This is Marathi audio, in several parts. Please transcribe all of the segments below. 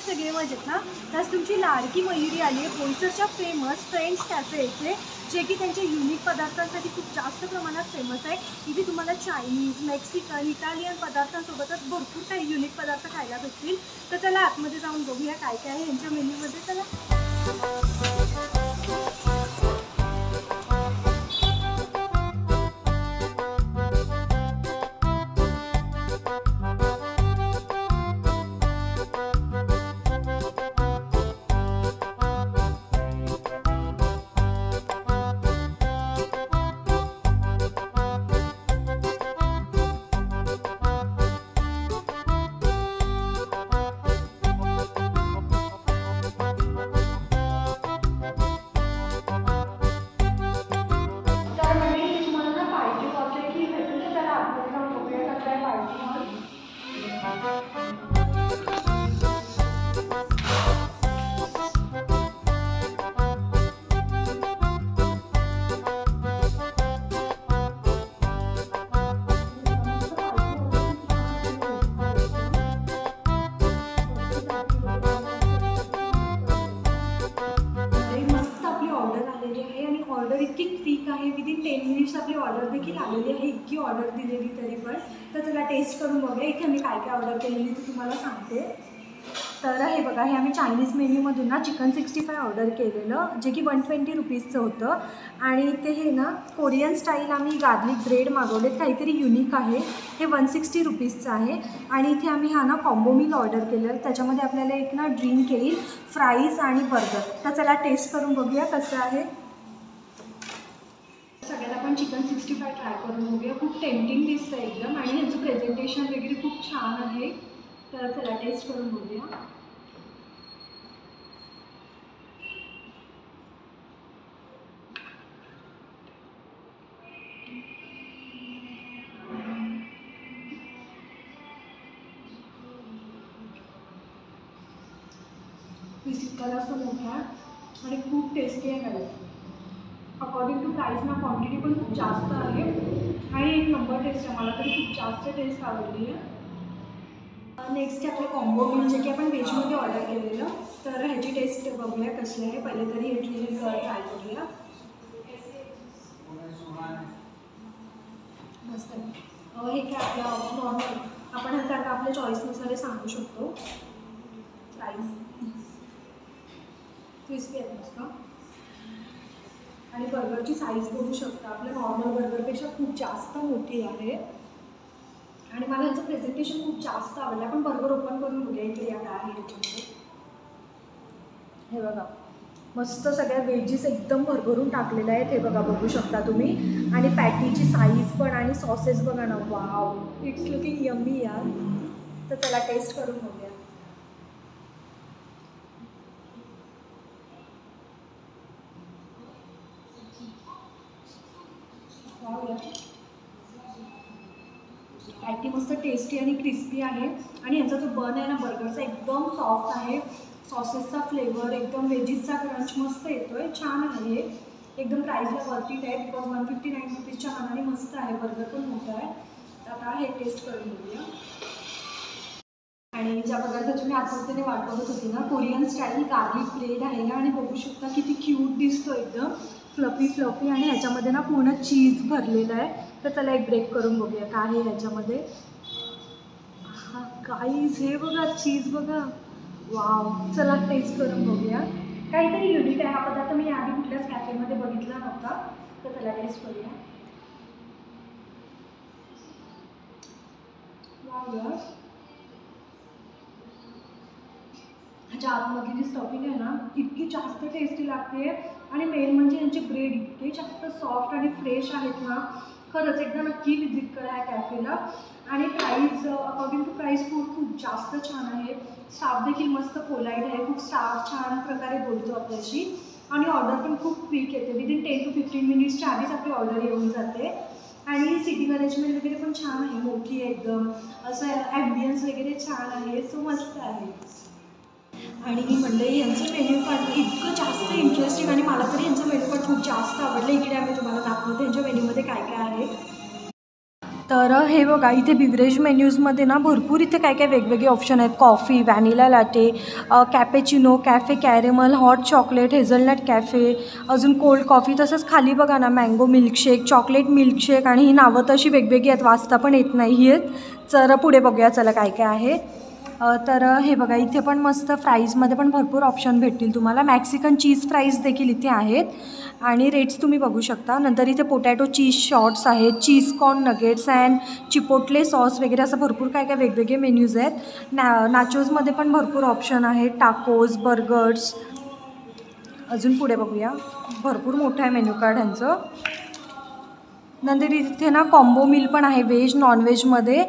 सगळे मजेत ना. तर तुमची लाडकी मयुरी आली आहे बोईसरच्या फेमस फ्रेंड्स कॅफे येथे, जे की त्यांच्या युनिक पदार्थांसाठी खूप जास्त प्रमाणात फेमस आहे. इथे तुम्हाला चायनीज, मेक्सिकन, इटालियन पदार्थांसोबतच भरपूर काही युनिक पदार्थ खायला भेटतील. तर चला आतमध्ये जाऊन बघूया काय काय आहे यांच्या मेन्यूमध्ये. चला. ऑर्डर इतकी क्विक आहे, विदिन 10 मिनिट्स आपली ऑर्डर देखील आलेली आहे. इतकी ऑर्डर दिलेली तरी पण. तर चला टेस्ट करून बघूया. इथे मी काय काय ऑर्डर केलेली ते तुम्हाला सांगते. तर हे बघा, हे आम्ही चायनीज मेन्यूमधून ना चिकन 65 ऑर्डर केलेलं, जे की 120 रुपीजचं होतं. आणि इथे हे ना कोरियन स्टाईल आम्ही गार्लिक ब्रेड मागवलेत, काहीतरी युनिक आहे. हे 160 रुपीजचं आहे. आणि इथे आम्ही हा ना कॉम्बो मील ऑर्डर केलं, त्याच्यामध्ये आपल्याला एक ना ड्रिंक येईल, फ्राईज आणि बर्गर. तर चला टेस्ट करून बघूया कसं आहे. सगळ्यात आपण चिकन 65 ट्राय करून बघूया. खूप टेम्पटिंग दिसतं एकदम, आणि ह्याचं प्रेझेंटेशन वगैरे खूप छान आहे. तर चला टेस्ट करून बघूया. पीस इतका जास्त मोठा आहे आणि खूप टेस्टी आहे गाईस. अकॉर्डिंग टू प्राईस ना क्वांटिटी पण खूप जास्त आहे आणि एक नंबर टेस्ट आहे. मला तरी खूप जास्त टेस्ट आवडली आहे. नेक्स्ट आपलं कॉम्बो मील, जे की आपण व्हेजमध्ये ऑर्डर केलेलं. तर ह्याची टेस्ट बघूया कशी आहे. पहिले तरी हे ड्रिंक ट्राय करूया. मस्त आहे. हे काय आपलं नॉर्मल, आपण आता आपल्या चॉईसनुसार सांगू शकतो. प्राईस क्रिस्पी आहे मस्त. आणि बर्गरची साईज बघू शकता, आपल्या नॉर्मल बर्गरपेक्षा खूप जास्त मोठी आहे. आणि मला ह्याचं प्रेझेंटेशन खूप जास्त आवडलं. आपण बर्गर ओपन करून बघूया इथे या काय आहे ह्याच्यामध्ये. हे बघा, मस्त सगळ्या वेजीस एकदम भरभरून टाकलेल्या आहेत. हे बघा, बघू शकता तुम्ही. आणि पॅटीची साईज पण आणि सॉसेस बघा ना, वाव, इट्स लुकिंग यम्मी यार. तर चला टेस्ट करून बघूया. पॅटी मस्त टेस्टी आणि क्रिस्पी आहे. आणि यांचा जो बन आहे ना बर्गरचा, एकदम सॉफ्ट आहे. सॉसेसचा फ्लेवर, एकदम वेजीसचा क्रंच मस्त येतो आहे. छान आहे हे. एकदम प्राईसला वर्थ इट आहे, बिकॉज 159 रुपीजच्या मानाने मस्त आहे. बर्गर पण मोठा आहे. तर आता हे टेस्ट करून बघूया. आणि ज्या पदार्थाची मी आतुरतेने वाट बघत होती ना, कोरियन स्टाईल गार्लिक ब्रेड आहे. आणि बघू शकता किती क्यूट दिसतो, एकदम फ्लफी. आणि ह्याच्यामध्ये ना पूर्ण चीज भरलेलं आहे. तर चला एक ब्रेक करून बघूया काय आहे ह्याच्यामध्ये. हा गाईज, हे बघा चीज बघा, वाव. चला टेस्ट करून बघूया. काहीतरी युनिक आहे. हा पदार्थ मी आधी कुठल्याच कॅफेमध्ये बघितला नव्हता. तर चला टेस्ट करूया. वाव यार, ह्याच्या आतमधली जी स्टफिंग आहे ना, इतकी जास्त टेस्टी लागते. आणि मेन म्हणजे यांचे ब्रेड इतके जास्त सॉफ्ट आणि फ्रेश आहेत ना. खरंच एकदा नक्की विजिट करा या कॅफेला. आणि price, according to price food खूप जास्त छान आहे. स्टाफ देखील मस्त पोलाईट आहे. खूप स्टाफ छान प्रकारे बोलतो आपल्याशी. आणि ऑर्डर पण खूप क्विक येते. विदिन 10 to 15 मिनिट्सच्या आधीच आपली ऑर्डर येऊन जाते. आणि सिटी मॅनेजमेंट वगैरे पण छान आहे, मोठी आहे एकदम, असं ॲम्बियन्स वगैरे छान आहे, सो मस्त आहे. आणि ही मंडळी यांचं मेन्यू कार्ड इतकं जास्त इंटरेस्टिंग आणि मला तरी यांचं मेन्यू कार्ड खूप जास्त आवडलं. इकडे आम्ही तुम्हाला दाखवतो यांच्या मेन्यूमध्ये काय काय आहे. तर हे बघा इथे बिवरेज मेन्यूजमध्ये ना भरपूर इथे काय काय वेगवेगळे ऑप्शन आहेत. Coffee, vanilla latte, cappuccino, cafe caramel, hot chocolate, hazelnut cafe, अजून कोल्ड कॉफी. तसंच खाली बघा ना मँगो मिल्कशेक, चॉकलेट मिल्कशेक, आणि ही नावं तशी वेगवेगळी आहेत, वाचता पण येत नाही ही आहेत. तर पुढे बघूया चला काय काय आहे. तर हे बघा इथे पण मस्त फ्राईजमध्ये पण भरपूर ऑप्शन भेटतील तुम्हाला. मॅक्सिकन चीज फ्राईज देखील इथे आहेत आणि रेट्स तुम्ही बघू शकता. नंतर इथे पोटॅटो चीज शॉट्स आहेत, cheese corn nuggets and chipotle sauce वगैरे असं भरपूर काय काय वेगवेगळे मेन्यूज आहेत. नाचोजमध्ये पण भरपूर ऑप्शन आहेत, टाकोज, बर्गर्स. अजून पुढे बघूया, भरपूर मोठं आहे मेन्यू कार्ड ह्यांचं. नंतर इथे ना कॉम्बो मील पण आहे व्हेज नॉनव्हेजमध्ये.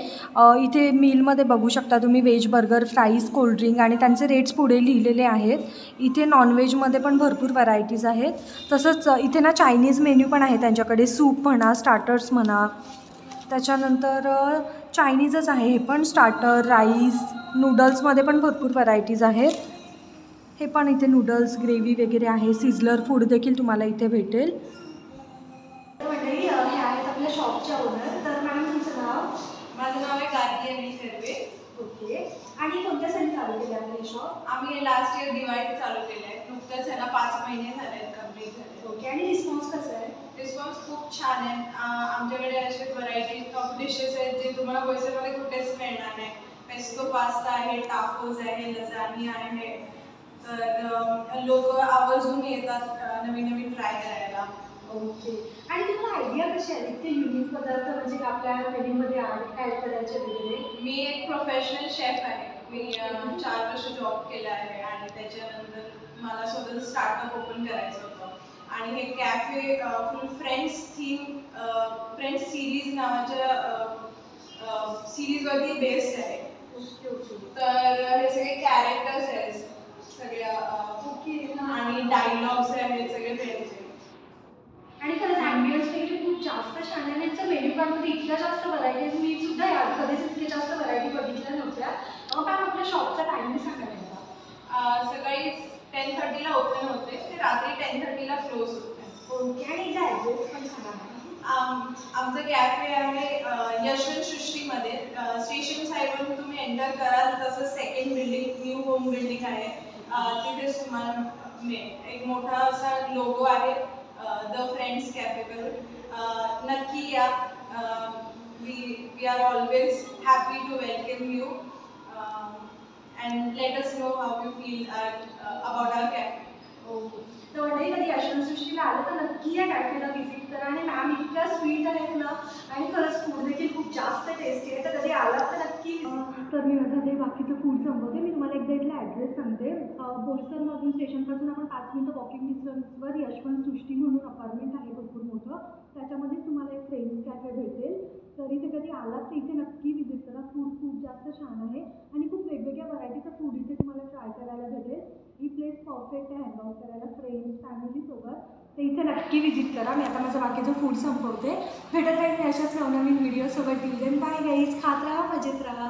इथे मीलमध्ये बघू शकता तुम्ही व्हेज बर्गर, फ्राईज, कोल्ड्रिंक आणि त्यांचे रेट्स पुढे लिहिलेले आहेत. इथे नॉनव्हेजमध्ये पण भरपूर व्हरायटीज आहेत. तसंच इथे ना चायनीज मेन्यू पण आहे त्यांच्याकडे, सूप म्हणा, स्टार्टर्स म्हणा. त्याच्यानंतर चायनीजच आहे हे पण, स्टार्टर, राईस, नूडल्समध्ये पण भरपूर व्हरायटीज आहेत. हे पण इथे नूडल्स, ग्रेव्ही वगैरे आहे. सिझलर फूड देखील तुम्हाला इथे भेटेल. हे आहेत आपल्या शॉपच्या ओनर. तर मॅडम तुमचं नाव? माझं नाव आहे गार्गी अनिल कर्वे. ओके. आणि कोणत्या साली चालू केले आपले शॉप? आम्ही लास्ट इयर दिवाळीत चालू केलं आहे. नुकतंच ह्याला 5 महिने झाले आहेत कंप्लीट झाले. ओके. आणि रिस्पॉन्स कसा आहे? रिस्पॉन्स खूप छान आहे. आमच्याकडे असे व्हरायटीज ऑफ डिशेस आहेत जे तुम्हाला होलसेलमध्ये कुठेच मिळणार नाही. पेस्टो पास्ता आहे, टाकोज आहे, लजानी आहे. तर लोक आवर्जून येतात नवीन नवीन ट्राय करायला. ओके. आणि तुम्हाला आयडिया कशी आहे इतके युनिक पदार्थ म्हणजे आपल्या मेन्यूमध्ये ॲड करायचे वगैरे? मी एक प्रोफेशनल शेफ आहे. मी 4 वर्ष जॉब केला आहे आणि त्याच्यानंतर मला स्वतःचं स्टार्टअप ओपन करायचं होतं. आणि हे कॅफे फुल फ्रेंड्स थीम, फ्रेंड्स सिरीज नावाच्या सिरीजवरती बेस्ड आहे. Okay okay. तर हे सगळे कॅरेक्टर्स आहेत सगळ्या. ओके. आणि डायलॉग्स आहेत सगळे त्यांचे. आणि खरंच ॲम्बियन्स वगैरे खूप जास्त छान आहे. आणि याचं मेन्यू कार्डमध्ये इतक्या जास्त व्हरायटीज मी सुद्धा यात कधीच इतक्या जास्त व्हरायटी बघितल्या नव्हत्या. मॅम आपल्या शॉपचा टायमिंग सांगायला का? सकाळी 10:30ला ओपन होते ते रात्री 10:30ला क्लोज होते. ओके. आणि एकदा ॲड्रेस पण सांगा. आमचं कॅफे आहे यशवंत सृष्टीमध्ये. स्टेशन साईडवरून तुम्ही एंटर कराल तसं second building, new home building आहे, तिथेच तुम्हाला एक मोठा असा लोगो आहे द फ्रेंड्स कॅफे करून. नक्की या. We are always happy to welcome you and let us know how you feel about our cafe. Okay. तर मंडळी कधी यशवंत सृष्टीला आलं तर नक्की या कॅफेला व्हिजिट करा. आणि मॅम इतक्या स्वीट आहेत ना, आणि खरंच फूड देखील खूप जास्त टेस्टी आहे. तर कधी आलात तर नक्की. तर मी माझं ते बाकीचं फूड संपवते. मी तुम्हाला एकदा इथला ॲड्रेस सांगते. बोईसरमधून स्टेशनपासून आपण 5 मिनिटं वॉकिंग डिस्टन्सवर यशवंत सृष्टी म्हणून अपार्टमेंट आहे भरपूर मोठं. त्याच्यामध्येच तुम्हाला एक फ्रेंड्स कॅफे भेटेल. तर इथे कधी आलात तर इथे नक्की व्हिजिट करा. फूड खूप जास्त छान आहे आणि खूप वेगवेगळ्या व्हरायटीचं फूड इथे तुम्हाला ट्राय करायला भेटेल. ही प्लेस परफेक्ट आहे हँगआउट करायला फ्रेंड्स फॅमिलीसोबत. तर इथे नक्की व्हिजिट करा. मी आता माझं बाकीचं फूड संपवते. भेटत राहील मी अशाच नवनवीन व्हिडिओसोबत. Till then bye guys. खात राहा, मजेत राहा.